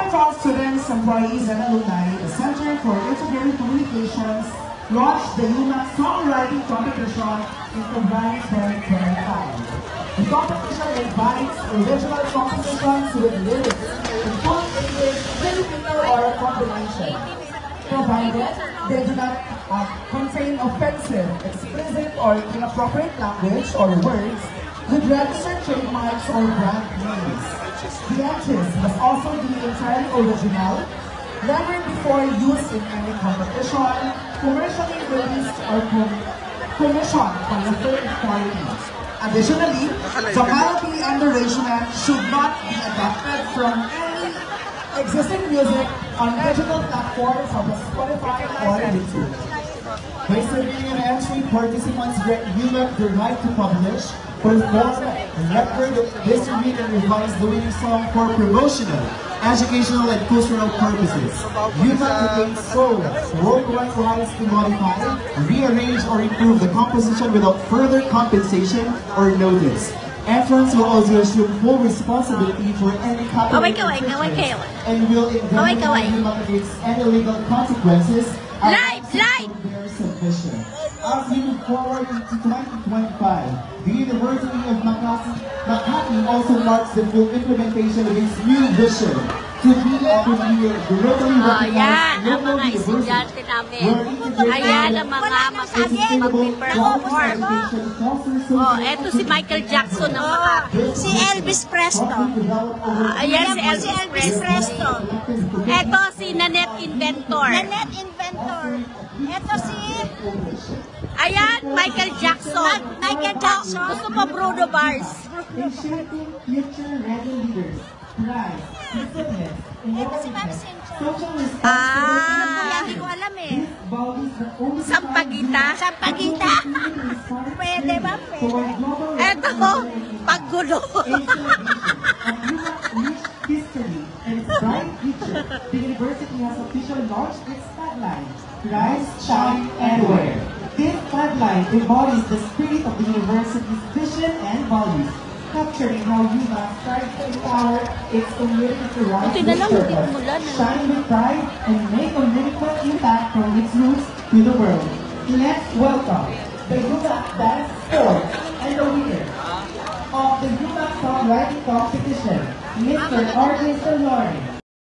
UMass students, employees, and alumni, the Center for Integrated Communications launched the UMass Songwriting Competition in February 2025. The competition invites original compositions with lyrics in full English, Filipino, or a combination, provided they do not contain offensive, explicit, or inappropriate language or words with registered trademarks or brand names. The entries must also be entirely original, never before used in any competition, commercially released, or commissioned by a third party. Additionally, the melody and the arrangement should not be adapted from any existing music on digital platforms such as Spotify or YouTube. By submitting an entry, participants get UMass the right to publish, perform, record, distribute, and revise the winning song for promotional, educational, and cultural purposes. UMass retains sole worldwide rights to modify, rearrange, or improve the composition without further compensation or notice. Entrants will also assume full responsibility for any copyright infringement and will indemnify UMass against any legal consequences as their submission. As we move forward into 2025, the University of Makati also marks the full implementation of its new vision to be a premier globally recognized global university where ayan ang mga mag-perform. Eto si Michael Jackson ang si Elvis Presley. Ayan si Elvis Presley. Eto si Nanette Inventor. Eto si ayan, Michael Jackson. Gusto mo Bruno Mars. Ito si Ma'am Cynthia. Hindi ko alam eh. Sampagita. Pwede ba? Eto, paggulo. History and its bright future, the university has officially launched its tagline, Rise, Shine, and Wear. This tagline embodies the spirit of the university's vision and values, capturing how UMass strives to empower its community to rise with purpose, shine with pride, and make a meaningful impact from its roots to the world. Let's welcome the UMass Dance Sport and the winner of the UMass Songwriting Competition, Mr. R.J. Solori.